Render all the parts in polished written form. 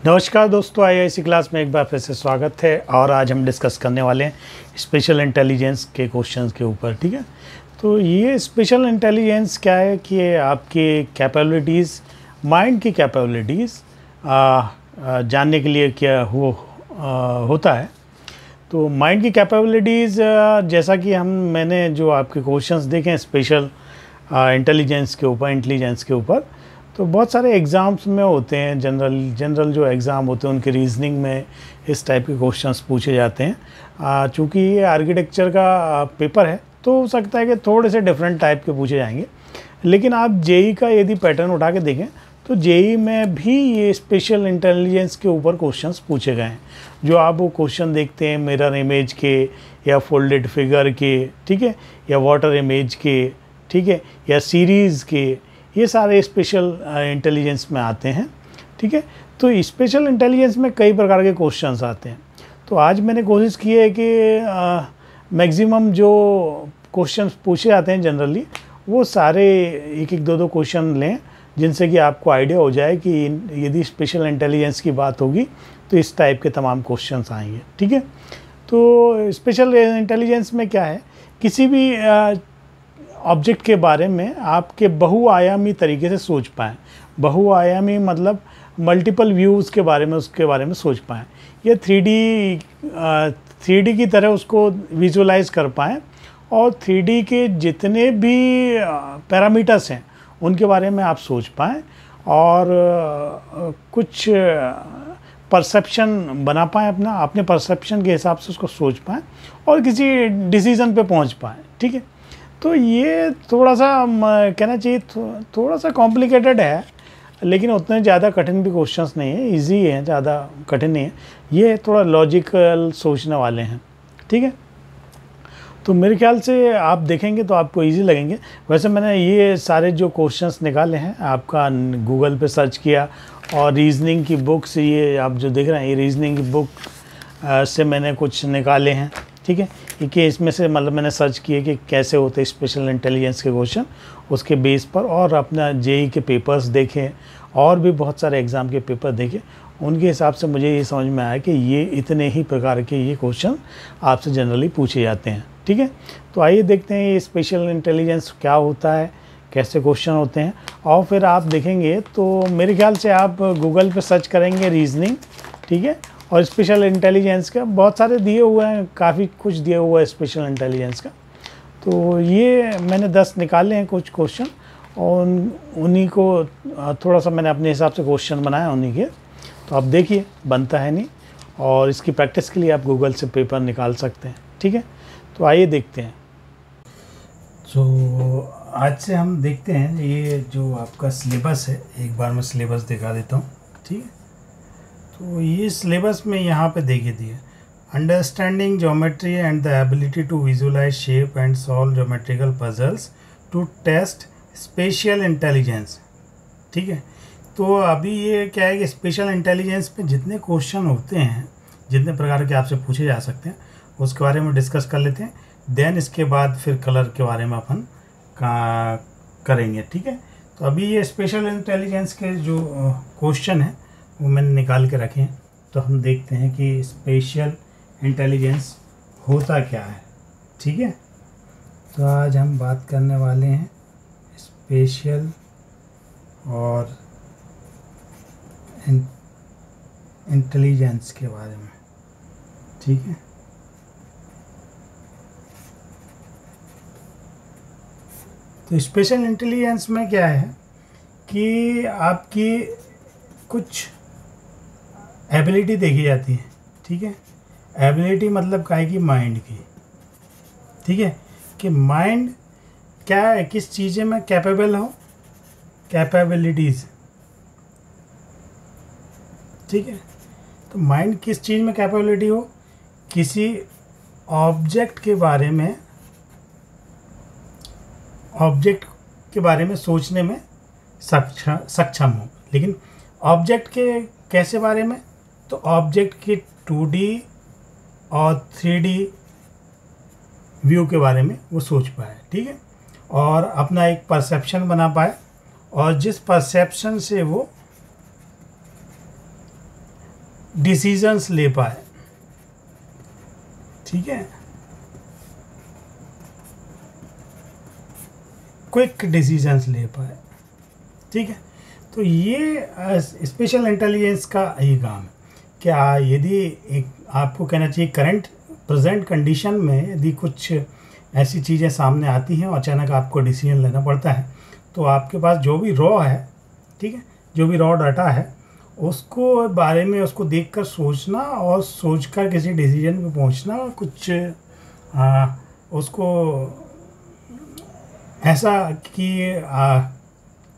नमस्कार दोस्तों, IIC class में एक बार फिर से स्वागत है। और आज हम डिस्कस करने वाले हैं स्पेशल इंटेलिजेंस के क्वेश्चंस के ऊपर। ठीक है, तो ये स्पेशल इंटेलिजेंस क्या है कि आपके कैपेबिलिटीज़, माइंड की कैपेबिलिटीज़ जानने के लिए क्या होता है। तो माइंड की कैपेबिलिटीज़ जैसा कि मैंने जो आपके क्वेश्चंस देखे हैं स्पेशल इंटेलिजेंस के ऊपर, तो बहुत सारे एग्ज़ाम्स में होते हैं। जनरल जो एग्ज़ाम होते हैं उनके रीजनिंग में इस टाइप के क्वेश्चंस पूछे जाते हैं। चूँकि ये आर्किटेक्चर का पेपर है तो हो सकता है कि थोड़े से डिफरेंट टाइप के पूछे जाएंगे। लेकिन आप जेई का यदि पैटर्न उठा के देखें तो जेई में भी ये स्पेशल इंटेलिजेंस के ऊपर क्वेश्चंस पूछे गए हैं। जो आप वो क्वेश्चन देखते हैं मिरर इमेज के या फोल्डेड फिगर के, ठीक है, या वाटर इमेज के, ठीक है, या सीरीज़ के, ये सारे स्पेशल इंटेलिजेंस में आते हैं। ठीक है, तो स्पेशल इंटेलिजेंस में कई प्रकार के क्वेश्चंस आते हैं। तो आज मैंने कोशिश की है कि मैक्सिमम जो क्वेश्चंस पूछे जाते हैं जनरली वो सारे एक दो क्वेश्चन लें, जिनसे कि आपको आइडिया हो जाए कि यदि स्पेशल इंटेलिजेंस की बात होगी तो इस टाइप के तमाम क्वेश्चंस आएंगे। ठीक है, तो स्पेशल इंटेलिजेंस में क्या है, किसी भी ऑब्जेक्ट के बारे में आपके बहुआयामी तरीके से सोच पाएँ। बहुआयामी मतलब मल्टीपल व्यूज़ के बारे में उसके बारे में सोच पाएँ, या 3D की तरह उसको विजुलाइज कर पाएँ, और 3D के जितने भी पैरामीटर्स हैं उनके बारे में आप सोच पाएँ, और कुछ परसेप्शन बना पाएँ, अपने परसेप्शन के हिसाब से उसको सोच पाएँ और किसी डिसीज़न पे पहुंच पाएँ। ठीक है, तो ये थोड़ा सा कहना चाहिए थोड़ा सा कॉम्प्लिकेटेड है, लेकिन उतने ज़्यादा कठिन भी क्वेश्चंस नहीं है, इजी है, ज़्यादा कठिन नहीं है। ये थोड़ा लॉजिकल सोचने वाले हैं। ठीक है, तो मेरे ख्याल से आप देखेंगे तो आपको इजी लगेंगे। वैसे मैंने ये सारे जो क्वेश्चंस निकाले हैं, आपका गूगल पे सर्च किया और रीजनिंग की बुक्स, ये आप जो देख रहे हैं ये रीजनिंग की बुक से मैंने कुछ निकाले हैं। ठीक है, कि इसमें से मतलब मैंने सर्च किए कि कैसे होते हैं स्पेशल इंटेलिजेंस के क्वेश्चन, उसके बेस पर, और अपना जेई के पेपर्स देखें और भी बहुत सारे एग्ज़ाम के पेपर देखे, उनके हिसाब से मुझे ये समझ में आया कि ये इतने ही प्रकार के ये क्वेश्चन आपसे जनरली पूछे जाते हैं। ठीक है, तो आइए देखते हैं ये स्पेशल इंटेलिजेंस क्या होता है, कैसे क्वेश्चन होते हैं, और फिर आप देखेंगे तो मेरे ख्याल से आप गूगल पर सर्च करेंगे रीजनिंग, ठीक है, और स्पेशल इंटेलिजेंस का बहुत सारे दिए हुए हैं, काफ़ी कुछ दिया हुआ है स्पेशल इंटेलिजेंस का। तो ये मैंने 10 निकाले हैं कुछ क्वेश्चन, और उन्हीं को थोड़ा सा मैंने अपने हिसाब से क्वेश्चन बनाया उन्हीं के। तो आप देखिए बनता है नहीं, और इसकी प्रैक्टिस के लिए आप गूगल से पेपर निकाल सकते हैं। ठीक है, तो आइए देखते हैं। तो आज से हम देखते हैं ये जो आपका सिलेबस है, एक बार मैं सिलेबस दिखा देता हूँ। ठीक है, तो ये सिलेबस में यहाँ पे देखिए दिए, understanding geometry and the ability to visualise shape and solve geometrical puzzles to test spatial intelligence. ठीक है, तो अभी ये क्या है कि स्पेशल इंटेलिजेंस पे जितने क्वेश्चन होते हैं, जितने प्रकार के आपसे पूछे जा सकते हैं, उसके बारे में डिस्कस कर लेते हैं। देन इसके बाद फिर कलर के बारे में अपन करेंगे। ठीक है, तो अभी ये स्पेशल इंटेलिजेंस के जो क्वेश्चन हैं वो मैंने निकाल के रखे हैं। तो हम देखते हैं कि स्पेशल इंटेलिजेंस होता क्या है। ठीक है, तो आज हम बात करने वाले हैं स्पेशल और इंटेलिजेंस के बारे में। ठीक है, तो स्पेशल इंटेलिजेंस में क्या है कि आपकी कुछ एबिलिटी देखी जाती है। ठीक है, एबिलिटी मतलब क्या है कि माइंड की। ठीक है, कि माइंड क्या है, किस चीज़ें में कैपेबल हो, कैपेबिलिटीज़। ठीक है, तो माइंड किस चीज़ में कैपेबिलिटी हो, किसी ऑब्जेक्ट के बारे में सोचने में सक्षम हो। लेकिन ऑब्जेक्ट के कैसे बारे में, तो ऑब्जेक्ट की 2D और 3D व्यू के बारे में वो सोच पाए। ठीक है, और अपना एक परसेप्शन बना पाए, और जिस परसेप्शन से वो डिसीजंस ले पाए, ठीक है, क्विक डिसीजंस ले पाए, ठीक है। तो ये स्पेशल इंटेलिजेंस का ये काम है। क्या यदि एक आपको कहना चाहिए करंट प्रेजेंट कंडीशन में यदि कुछ ऐसी चीज़ें सामने आती हैं और अचानक आपको डिसीजन लेना पड़ता है, तो आपके पास जो भी रॉ है, ठीक है, जो भी रॉ डाटा है उसको बारे में उसको देखकर सोचना और सोचकर किसी डिसीजन पे पहुंचना, कुछ उसको ऐसा कि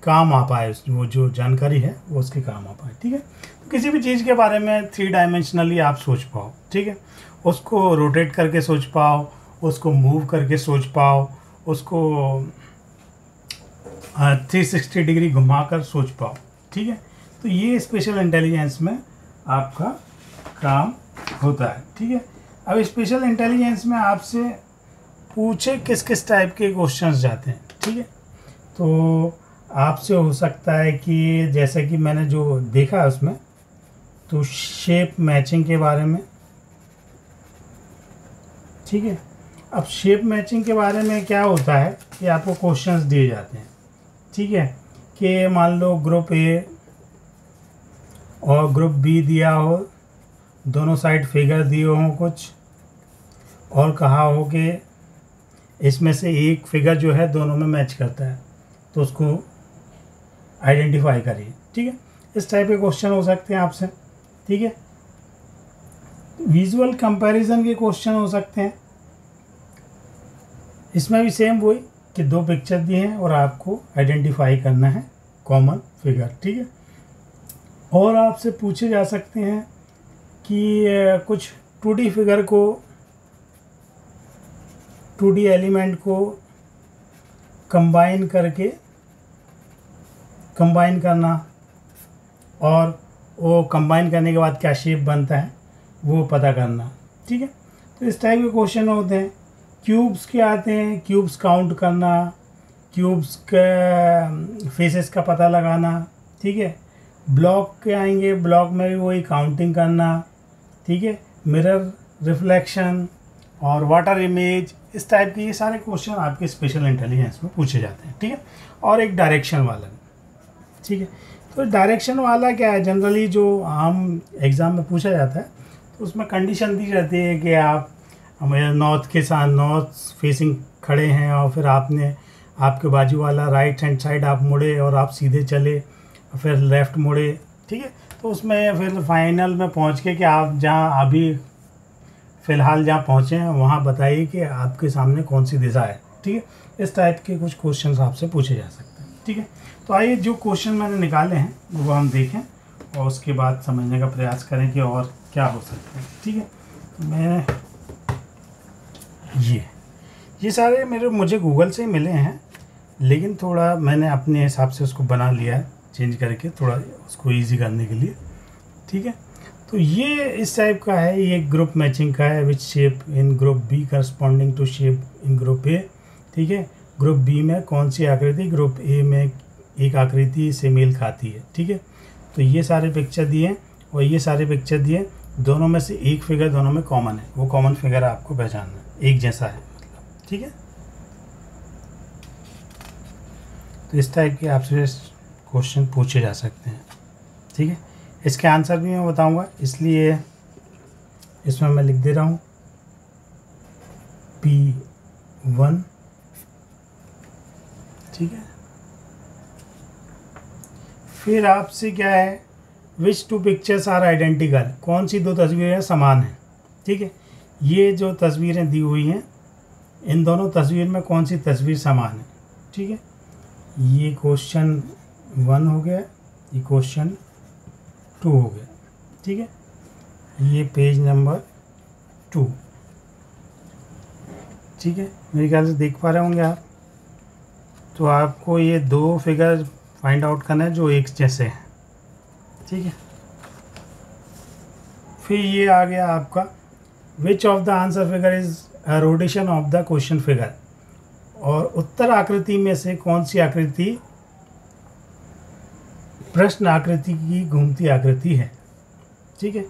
काम आ पाए, वो जो जानकारी है वो उसके काम आ पाए, ठीक है। तो किसी भी चीज़ के बारे में 3 डायमेंशनली आप सोच पाओ, ठीक है, उसको रोटेट करके सोच पाओ, उसको मूव करके सोच पाओ, उसको 360 डिग्री घुमाकर सोच पाओ, ठीक है। तो ये स्पेशल इंटेलिजेंस में आपका काम होता है, ठीक है। अब स्पेशल इंटेलिजेंस में आपसे पूछे किस किस टाइप के क्वेश्चंस जाते हैं, ठीक है। तो आपसे हो सकता है कि जैसे कि मैंने जो देखा है उसमें, तो शेप मैचिंग के बारे में, ठीक है। अब शेप मैचिंग के बारे में क्या होता है कि आपको क्वेश्चंस दिए जाते हैं, ठीक है, कि मान लो ग्रुप ए और ग्रुप बी दिया हो, दोनों साइड फिगर दिए हों कुछ, और कहा हो कि इसमें से एक फिगर जो है दोनों में मैच करता है, तो उसको आइडेंटिफाई करिए, ठीक है। इस टाइप के क्वेश्चन हो सकते हैं आपसे, ठीक है। विजुअल कंपैरिजन के क्वेश्चन हो सकते हैं, इसमें भी सेम वही कि 2 पिक्चर दिए हैं और आपको आइडेंटिफाई करना है कॉमन फिगर, ठीक है। और आपसे पूछे जा सकते हैं कि कुछ 2D फिगर को, 2D एलिमेंट को कंबाइन करना, और वो कंबाइन करने के बाद क्या शेप बनता है वो पता करना, ठीक है। तो इस टाइप के क्वेश्चन होते हैं। क्यूब्स के आते हैं, क्यूब्स काउंट करना, क्यूब्स के फेसेस का पता लगाना, ठीक है। ब्लॉक के आएंगे, ब्लॉक में भी वही काउंटिंग करना, ठीक है। मिरर रिफ्लेक्शन और वाटर इमेज, इस टाइप के ये सारे क्वेश्चन आपके स्पेशल इंटेलिजेंस में पूछे जाते हैं, ठीक है। और एक डायरेक्शन वाला, ठीक है। तो डायरेक्शन वाला क्या है, जनरली जो आम एग्ज़ाम में पूछा जाता है, तो उसमें कंडीशन दी जाती है कि आप नॉर्थ के साथ नॉर्थ फेसिंग खड़े हैं और फिर आपके बाजू वाला राइट हैंड साइड आप मुड़े और आप सीधे चले, फिर लेफ़्ट मुड़े, ठीक है। तो उसमें फिर फाइनल में पहुंच के कि आप जहां अभी फ़िलहाल जहाँ पहुँचे हैं वहाँ बताइए कि आपके सामने कौन सी दिशा है, ठीक है। इस टाइप के कुछ क्वेश्चन आपसे पूछे जा सकते हैं, ठीक है। तो आइए जो क्वेश्चन मैंने निकाले हैं वो हम देखें और उसके बाद समझने का प्रयास करें कि और क्या हो सकता है, ठीक है। मैं ये सारे मुझे गूगल से ही मिले हैं, लेकिन थोड़ा मैंने अपने हिसाब से उसको बना लिया है, चेंज करके थोड़ा उसको ईजी करने के लिए, ठीक है। तो ये इस टाइप का है, ये ग्रुप मैचिंग का है, which shape in group B corresponding to shape in group A, ठीक है। ग्रुप बी में कौन सी आकृति ग्रुप ए में एक आकृति से मेल खाती है, ठीक है। तो ये सारे पिक्चर दिए और ये सारे पिक्चर दिए, दोनों में से एक फिगर दोनों में कॉमन है, वो कॉमन फिगर आपको पहचानना है, एक जैसा है मतलब, ठीक है। तो इस टाइप के आपसे क्वेश्चन पूछे जा सकते हैं, ठीक है। इसके आंसर भी मैं बताऊंगा, इसलिए इसमें मैं लिख दे रहा हूँ P1, ठीक है। फिर आपसे क्या है, विच 2 पिक्चर्स आर आइडेंटिकल, कौन सी 2 तस्वीरें समान हैं, ठीक है। ये जो तस्वीरें दी हुई हैं, इन दोनों तस्वीर में कौन सी तस्वीर समान है, ठीक है। ये क्वेश्चन 1 हो गया, ये क्वेश्चन 2 हो गया, ठीक है। ये पेज नंबर 2, ठीक है। मेरे ख्याल से देख पा रहे होंगे आप। तो आपको ये 2 फिगर फाइंड आउट करना है जो एक जैसे हैं, ठीक है। फिर ये आ गया आपका which of the answer figure is a rotation of the question figure, और उत्तर आकृति में से कौन सी आकृति प्रश्न आकृति की घूमती आकृति है, ठीक है।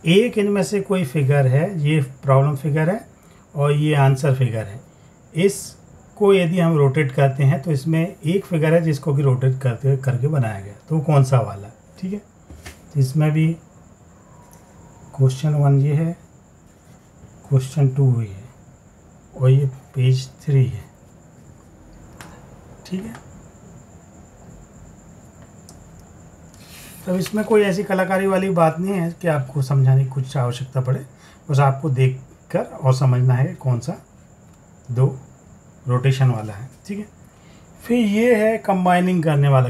एक इनमें से कोई फिगर है, ये प्रॉब्लम फिगर है और ये आंसर फिगर है। इसको यदि हम रोटेट करते हैं तो इसमें एक फिगर है जिसको कि रोटेट करके बनाया गया, तो कौन सा वाला, ठीक है। तो इसमें भी क्वेश्चन 1 ये है, क्वेश्चन 2 ये है और ये पेज 3 है, ठीक है। तो इसमें कोई ऐसी कलाकारी वाली बात नहीं है कि आपको समझाने की कुछ आवश्यकता पड़े, बस आपको देखकर और समझना है कौन सा 2 रोटेशन वाला है, ठीक है। फिर ये है कंबाइन करने वाला,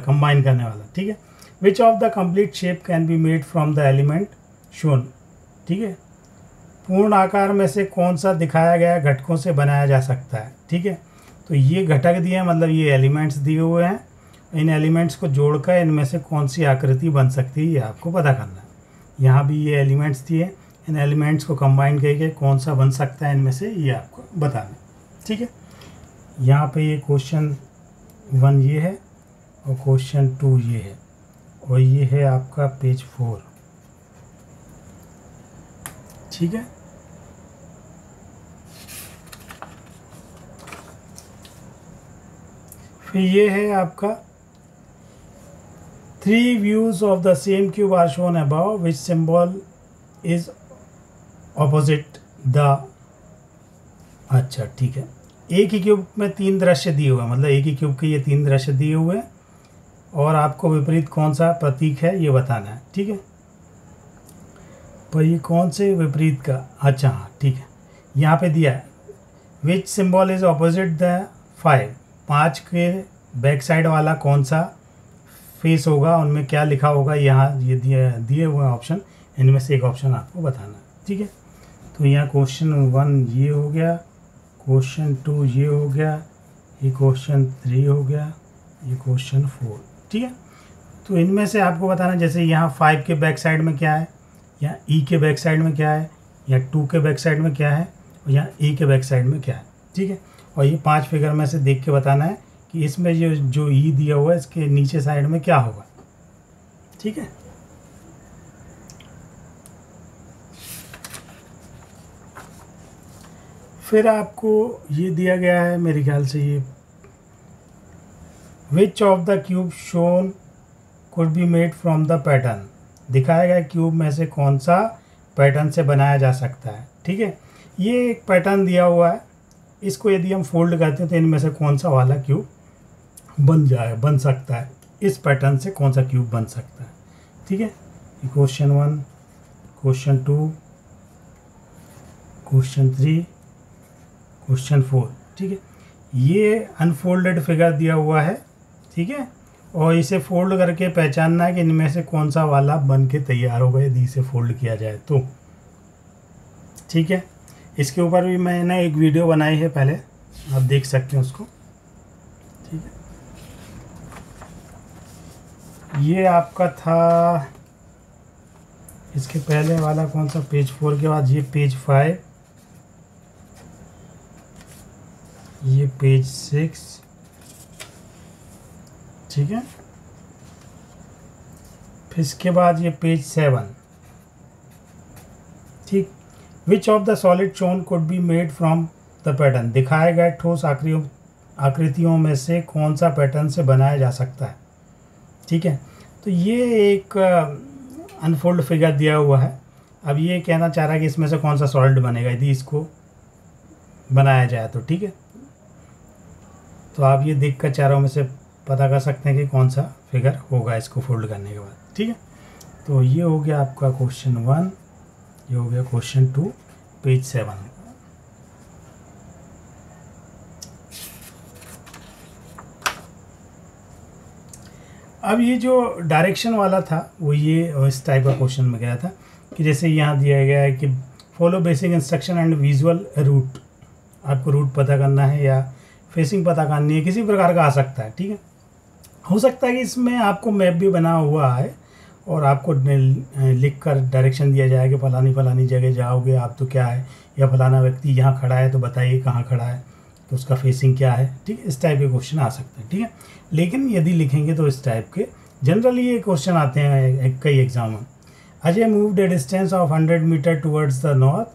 ठीक है। Which of the complete shape can be made from the element shown, ठीक है। पूर्ण आकार में से कौन सा दिखाया गया घटकों से बनाया जा सकता है, ठीक है। तो ये घटक दिए हैं, मतलब ये एलिमेंट्स दिए हुए हैं, इन एलिमेंट्स को जोड़कर इनमें से कौन सी आकृति बन सकती है ये आपको पता करना है। यहाँ भी ये एलिमेंट्स दिए, इन एलिमेंट्स को कंबाइन करके कौन सा बन सकता है इनमें से ये आपको बताना है, ठीक है। यहाँ पे ये क्वेश्चन 1 ये है और क्वेश्चन 2 ये है और ये है आपका पेज 4, ठीक है। फिर ये है आपका 3 views of the same cube are shown above, which symbol is opposite the, अच्छा ठीक है। एक ही क्यूब में 3 दृश्य दिए हुए हैं, मतलब एक ही क्यूब के ये 3 दृश्य दिए हुए हैं और आपको विपरीत कौन सा प्रतीक है ये बताना है, ठीक है। पर ये कौन से विपरीत का, अच्छा हाँ ठीक है, यहाँ पे दिया है विच सिंबल इज ऑपोजिट द 5 के बैक साइड वाला कौन सा फेस होगा, उनमें क्या लिखा होगा, यहाँ ये दिए हुए ऑप्शन, इनमें से एक ऑप्शन आपको बताना है, ठीक है। तो यहाँ क्वेश्चन 1 ये हो गया, क्वेश्चन 2 ये हो गया, ये क्वेश्चन 3 हो गया, ये क्वेश्चन 4, ठीक है। तो इनमें से आपको बताना, जैसे यहाँ 5 के बैक साइड में क्या है, यहाँ ई के बैक साइड में क्या है, यहाँ 2 के बैक साइड में क्या है और यहाँ ए के बैक साइड में क्या है, ठीक है। और ये 5 फिगर में से देख के बताना है कि इसमें जो ई दिया हुआ है इसके नीचे साइड में क्या होगा, ठीक है। फिर आपको ये दिया गया है मेरे ख्याल से, ये which of the cube shown could be made from the pattern, दिखाया गया क्यूब में से कौन सा पैटर्न से बनाया जा सकता है, ठीक है। ये एक पैटर्न दिया हुआ है, इसको यदि हम फोल्ड करते हैं तो इनमें से कौन सा वाला क्यूब बन सकता है, इस पैटर्न से कौन सा क्यूब बन सकता है, ठीक है। क्वेश्चन 1, क्वेश्चन 2, क्वेश्चन 3, क्वेश्चन 4, ठीक है। ये अनफोल्डेड फिगर दिया हुआ है, ठीक है, और इसे फोल्ड करके पहचानना है कि इनमें से कौन सा वाला बन के तैयार होगा यदि इसे फोल्ड किया जाए तो, ठीक है। इसके ऊपर भी मैंने एक वीडियो बनाई है पहले, आप देख सकते हैं उसको, ठीक है। ये आपका था, इसके पहले वाला कौन सा, पेज 4 के बाद ये पेज 5, ये पेज 6, ठीक है। फिर इसके बाद ये पेज 7, ठीक। Which of the solid shown could be made from the pattern, दिखाए गए ठोस आकृतियों में से कौन सा पैटर्न से बनाया जा सकता है, ठीक है। तो ये एक अनफोल्ड फिगर दिया हुआ है, अब ये कहना चाह रहा है कि इसमें से कौन सा सॉलिड बनेगा यदि इसको बनाया जाए तो, ठीक है। तो आप ये देखकर चारों में से पता कर सकते हैं कि कौन सा फिगर होगा इसको फोल्ड करने के बाद, ठीक है। तो ये हो गया आपका क्वेश्चन 1, ये हो गया क्वेश्चन 2, पेज 7। अब ये जो डायरेक्शन वाला था वो ये इस टाइप का क्वेश्चन में गया था कि जैसे यहाँ दिया गया है कि follow basic instruction and visual route, आपको रूट पता करना है या फेसिंग पता करनी है, किसी प्रकार का आ सकता है, ठीक है। हो सकता है कि इसमें आपको मैप भी बना हुआ है और आपको लिख कर डायरेक्शन दिया जाए कि फलानी जगह जाओगे आप तो क्या है, या फलाना व्यक्ति यहाँ खड़ा है तो बताइए कहाँ खड़ा है, तो उसका फेसिंग क्या है, ठीक है। इस टाइप के क्वेश्चन आ सकते हैं, ठीक है। लेकिन यदि लिखेंगे तो इस टाइप के जनरली ये क्वेश्चन आते हैं कई एग्जाम में। Ajay moved a distance of 100 meter towards the north.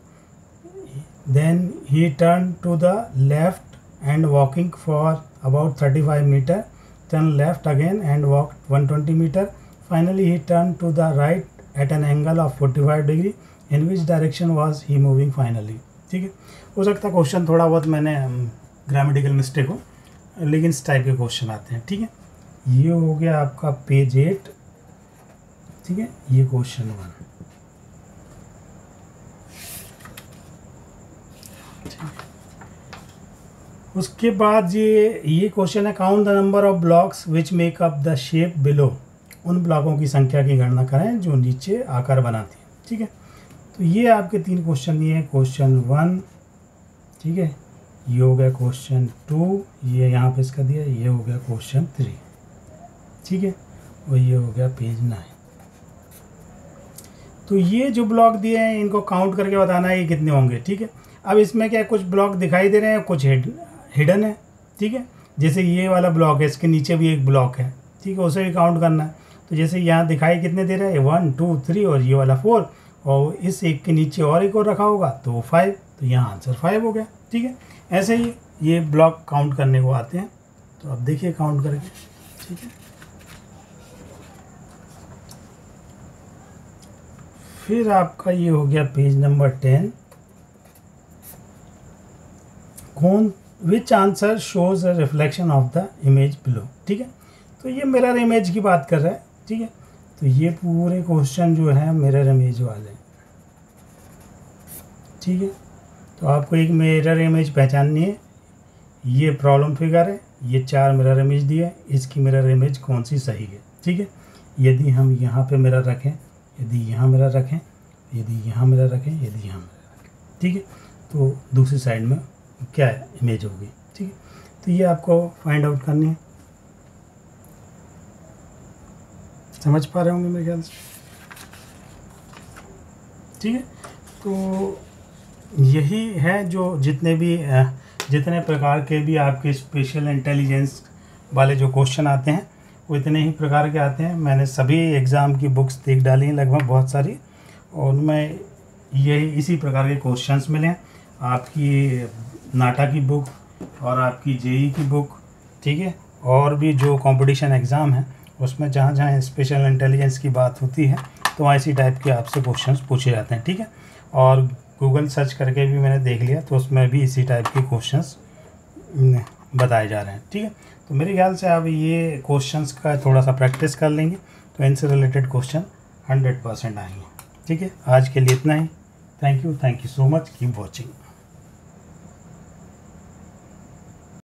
Then he turned to the left and walking for about 35 meter. Turned left again and walked 120 meter. Finally he turned to the right at an angle of 45 degree. In which direction was he moving finally? ठीक है, हो सकता है question थोड़ा बहुत मैंने grammatical mistake हो, लेकिन इस टाइप के क्वेश्चन आते हैं। ठीक है, ये हो गया आपका पेज 8। ठीक है, ये क्वेश्चन 1। उसके बाद ये क्वेश्चन है, count the number of blocks which make up the shape below. उन ब्लॉकों की संख्या की गणना करें जो नीचे आकार बनाती है। ठीक है, तो ये आपके 3 क्वेश्चन दिए हैं। क्वेश्चन 1, ठीक है, ये हो गया क्वेश्चन 2, ये यहाँ पे इसका दिया, ये हो गया क्वेश्चन 3। ठीक है, और ये हो गया पेज 9। तो ये जो ब्लॉक दिए हैं इनको काउंट करके बताना है ये कितने होंगे। ठीक है, अब इसमें क्या कुछ ब्लॉक दिखाई दे रहे हैं, कुछ हिडन है। ठीक है, जैसे ये वाला ब्लॉक है, इसके नीचे भी एक ब्लॉक है। ठीक है, उसे भी काउंट करना है। तो जैसे यहाँ दिखाई कितने दे रहे हैं, 1 2 3 और ये वाला 4, और इस एक के नीचे और एक और रखा होगा तो 5, तो यहाँ आंसर 5 हो गया। ठीक है, ऐसे ही ये ब्लॉक काउंट करने को आते हैं। तो अब देखिए काउंट करके। ठीक है, फिर आपका ये हो गया पेज नंबर 10। कौन विच answer shows a reflection of the image below. ठीक है, तो ये मिरर इमेज की बात कर रहा है। ठीक है, तो ये पूरे क्वेश्चन जो है मिरर इमेज वाले। ठीक है, तो आपको एक मिरर इमेज पहचाननी है। ये प्रॉब्लम फिगर है, ये 4 मिरर इमेज दिए है, इसकी मिरर इमेज कौन सी सही है। ठीक है, यदि हम यहाँ पे मिरर रखें, यदि यहाँ मिरर रखें, यदि यहाँ मिरर रखें, यदि यहाँ मिरर रखें। ठीक है, तो दूसरी साइड में क्या है, इमेज होगी। ठीक है, तो ये आपको फाइंड आउट करनी है। समझ पा रहे होंगे मेरे ख्याल से। ठीक है, तो यही है जो जितने प्रकार के भी आपके स्पेशल इंटेलिजेंस वाले जो क्वेश्चन आते हैं वो इतने ही प्रकार के आते हैं। मैंने सभी एग्ज़ाम की बुक्स देख डाली हैं लगभग बहुत सारी, और उनमें यही इसी प्रकार के क्वेश्चंस मिले हैं। आपकी नाटा की बुक और आपकी जेई की बुक, ठीक है, और भी जो कंपटीशन एग्ज़ाम है उसमें जहाँ जहाँ स्पेशल इंटेलिजेंस की बात होती है तो वहाँ इसी टाइप के आपसे क्वेश्चंस पूछे जाते हैं। ठीक है, और गूगल सर्च करके भी मैंने देख लिया तो उसमें भी इसी टाइप के क्वेश्चंस बताए जा रहे हैं। ठीक है, तो मेरे ख्याल से आप ये क्वेश्चंस का थोड़ा सा प्रैक्टिस कर लेंगे तो इनसे रिलेटेड क्वेश्चन 100% आएंगे। ठीक है, आज के लिए इतना ही। Thank you so much, keep watching.